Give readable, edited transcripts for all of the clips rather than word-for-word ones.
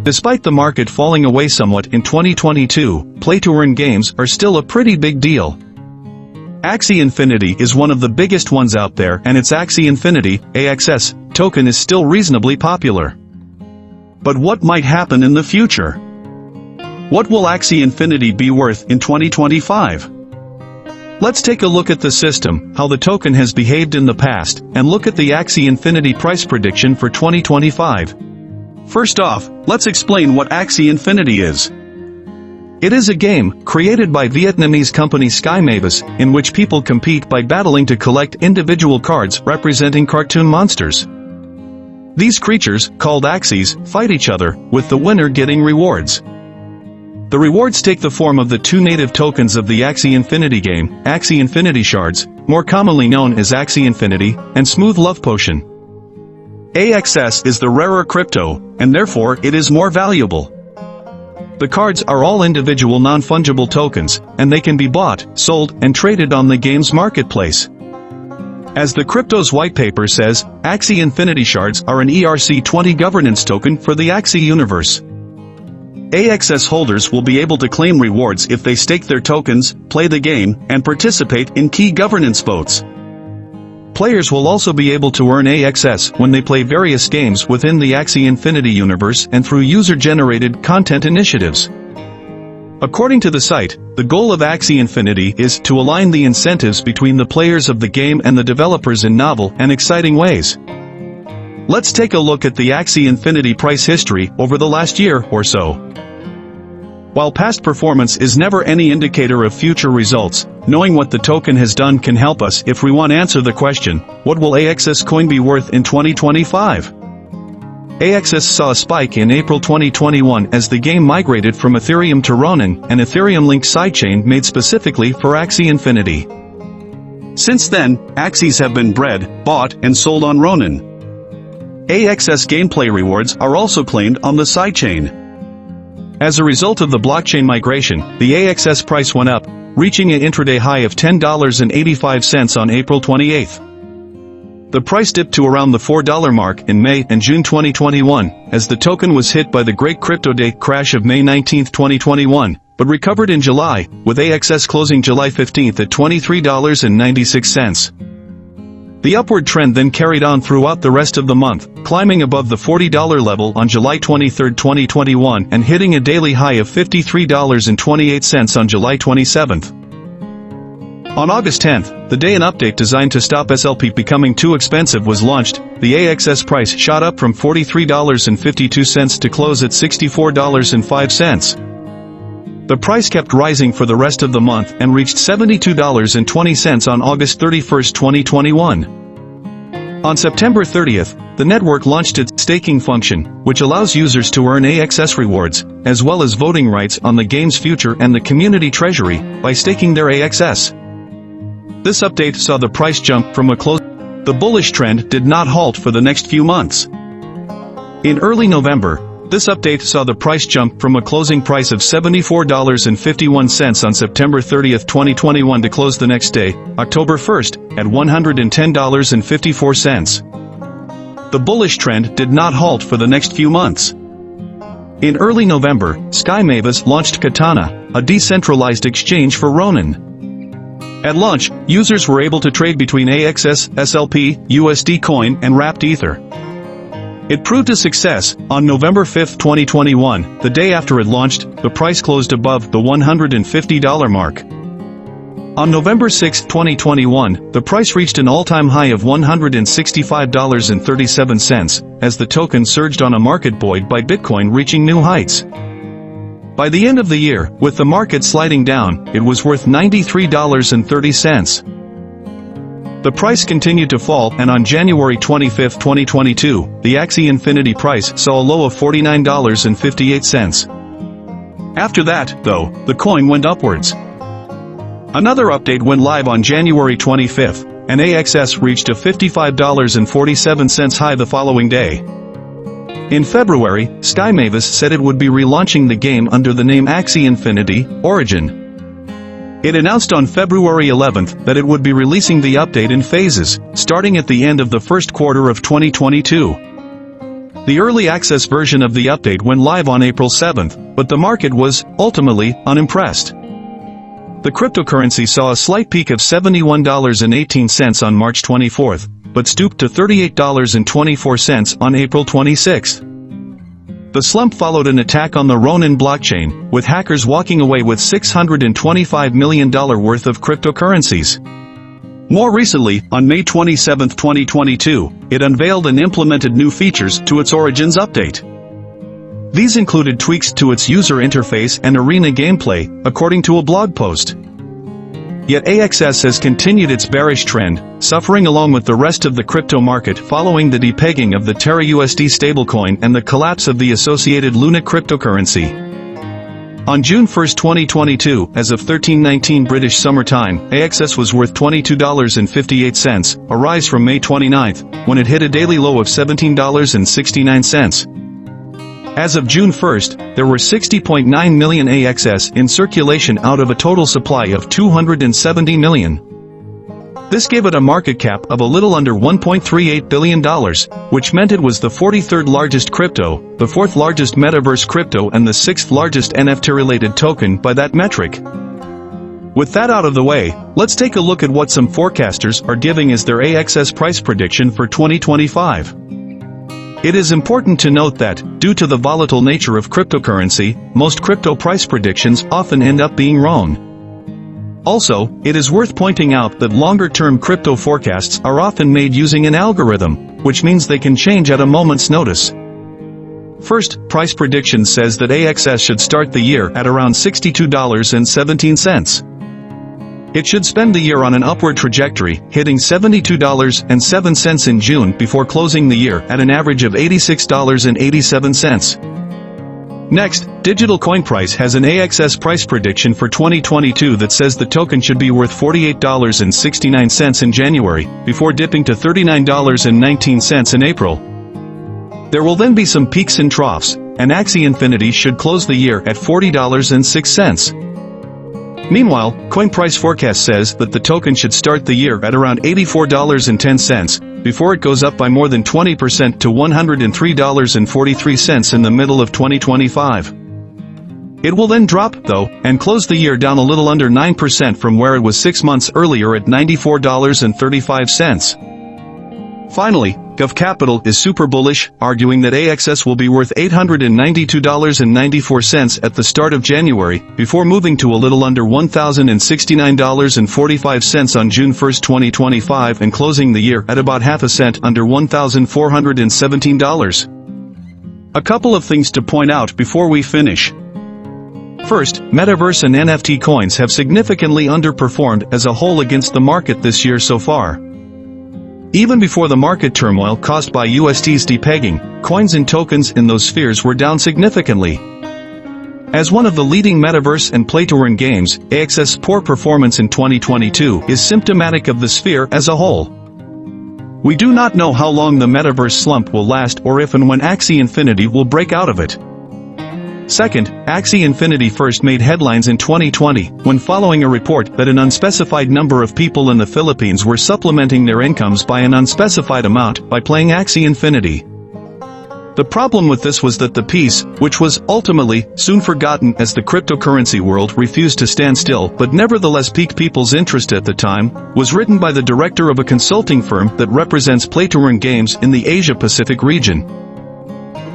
Despite the market falling away somewhat in 2022, play-to-earn games are still a pretty big deal. Axie Infinity is one of the biggest ones out there, and its Axie Infinity, AXS, token is still reasonably popular. But what might happen in the future? What will Axie Infinity be worth in 2025? Let's take a look at the system, how the token has behaved in the past, and look at the Axie Infinity price prediction for 2025. First off, let's explain what Axie Infinity is. It is a game, created by Vietnamese company SkyMavis, in which people compete by battling to collect individual cards representing cartoon monsters. These creatures, called Axies, fight each other, with the winner getting rewards. The rewards take the form of the two native tokens of the Axie Infinity game, Axie Infinity Shards, more commonly known as Axie Infinity, and Smooth Love Potion. AXS is the rarer crypto, and therefore it is more valuable. The cards are all individual non-fungible tokens, and they can be bought, sold, and traded on the game's marketplace. As the crypto's white paper says, Axie Infinity Shards are an ERC20 governance token for the Axie universe. AXS holders will be able to claim rewards if they stake their tokens, play the game, and participate in key governance votes. Players will also be able to earn AXS when they play various games within the Axie Infinity universe and through user-generated content initiatives. According to the site, the goal of Axie Infinity is to align the incentives between the players of the game and the developers in novel and exciting ways. Let's take a look at the Axie Infinity price history over the last year or so. While past performance is never any indicator of future results, knowing what the token has done can help us if we want to answer the question, what will AXS coin be worth in 2025? AXS saw a spike in April 2021 as the game migrated from Ethereum to Ronin, an Ethereum-linked sidechain made specifically for Axie Infinity. Since then, Axies have been bred, bought, and sold on Ronin. AXS gameplay rewards are also claimed on the sidechain. As a result of the blockchain migration, the AXS price went up, reaching an intraday high of $10.85 on April 28. The price dipped to around the $4 mark in May and June 2021, as the token was hit by the Great Crypto Day crash of May 19, 2021, but recovered in July, with AXS closing July 15 at $23.96. The upward trend then carried on throughout the rest of the month, climbing above the $40 level on July 23, 2021 and hitting a daily high of $53.28 on July 27. On August 10, the day an update designed to stop SLP becoming too expensive was launched, the AXS price shot up from $43.52 to close at $64.05. The price kept rising for the rest of the month and reached $72.20 on August 31, 2021. On September 30, the network launched its staking function, which allows users to earn AXS rewards, as well as voting rights on the game's future and the community treasury, by staking their AXS. This update saw the price jump from a close. The bullish trend did not halt for the next few months. In early November, this update saw the price jump from a closing price of $74.51 on September 30, 2021 to close the next day, October 1, at $110.54. The bullish trend did not halt for the next few months. In early November, SkyMavis launched Katana, a decentralized exchange for Ronin. At launch, users were able to trade between AXS, SLP, USD Coin, and Wrapped Ether. It proved a success. On November 5, 2021, the day after it launched, the price closed above the $150 mark. On November 6, 2021, the price reached an all-time high of $165.37, as the token surged on a market buoyed by Bitcoin reaching new heights. By the end of the year, with the market sliding down, it was worth $93.30. The price continued to fall, and on January 25, 2022, the Axie Infinity price saw a low of $49.58. After that, though, the coin went upwards. Another update went live on January 25, and AXS reached a $55.47 high the following day. In February, SkyMavis said it would be relaunching the game under the name Axie Infinity Origin. It announced on February 11 that it would be releasing the update in phases, starting at the end of the first quarter of 2022. The early access version of the update went live on April 7th, but the market was, ultimately, unimpressed. The cryptocurrency saw a slight peak of $71.18 on March 24th, but stooped to $38.24 on April 26th. The slump followed an attack on the Ronin blockchain, with hackers walking away with $625 million worth of cryptocurrencies. More recently, on May 27, 2022, it unveiled and implemented new features to its Origins update. These included tweaks to its user interface and arena gameplay, according to a blog post. Yet AXS has continued its bearish trend, suffering along with the rest of the crypto market following the depegging of the Terra USD stablecoin and the collapse of the associated Luna cryptocurrency. On June 1, 2022, as of 13:19 British Summer Time, AXS was worth $22.58, a rise from May 29, when it hit a daily low of $17.69. As of June 1, there were 60.9 million AXS in circulation out of a total supply of 270 million. This gave it a market cap of a little under $1.38 billion, which meant it was the 43rd largest crypto, the 4th largest Metaverse crypto and the 6th largest NFT-related token by that metric. With that out of the way, let's take a look at what some forecasters are giving as their AXS price prediction for 2025. It is important to note that, due to the volatile nature of cryptocurrency, most crypto price predictions often end up being wrong. Also, it is worth pointing out that longer-term crypto forecasts are often made using an algorithm, which means they can change at a moment's notice. First, price prediction says that AXS should start the year at around $62.17. It should spend the year on an upward trajectory, hitting $72.07 in June before closing the year at an average of $86.87. Next, DigitalCoinPrice has an AXS price prediction for 2022 that says the token should be worth $48.69 in January, before dipping to $39.19 in April. There will then be some peaks and troughs, and Axie Infinity should close the year at $40.06. Meanwhile, CoinPrice forecast says that the token should start the year at around $84.10, before it goes up by more than 20% to $103.43 in the middle of 2025. It will then drop, though, and close the year down a little under 9% from where it was 6 months earlier at $94.35. Finally, Gov.capital is super bullish, arguing that AXS will be worth $892.94 at the start of January, before moving to a little under $1,069.45 on June 1, 2025 and closing the year at about half a cent under $1,417. A couple of things to point out before we finish. First, Metaverse and NFT coins have significantly underperformed as a whole against the market this year so far. Even before the market turmoil caused by USD's depegging, coins and tokens in those spheres were down significantly. As one of the leading Metaverse and play-to-earn games, AXS' poor performance in 2022 is symptomatic of the sphere as a whole. We do not know how long the Metaverse slump will last or if and when Axie Infinity will break out of it. Second, Axie Infinity first made headlines in 2020, when following a report that an unspecified number of people in the Philippines were supplementing their incomes by an unspecified amount by playing Axie Infinity. The problem with this was that the piece, which was, ultimately, soon forgotten as the cryptocurrency world refused to stand still but nevertheless piqued people's interest at the time, was written by the director of a consulting firm that represents play-to-earn games in the Asia-Pacific region.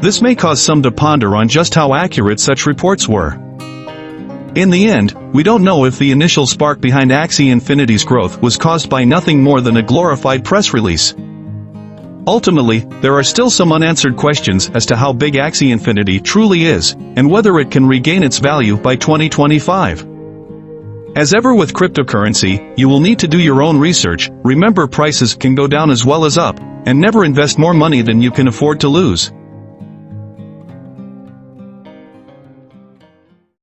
This may cause some to ponder on just how accurate such reports were. In the end, we don't know if the initial spark behind Axie Infinity's growth was caused by nothing more than a glorified press release. Ultimately, there are still some unanswered questions as to how big Axie Infinity truly is, and whether it can regain its value by 2025. As ever with cryptocurrency, you will need to do your own research. Remember, prices can go down as well as up, and never invest more money than you can afford to lose.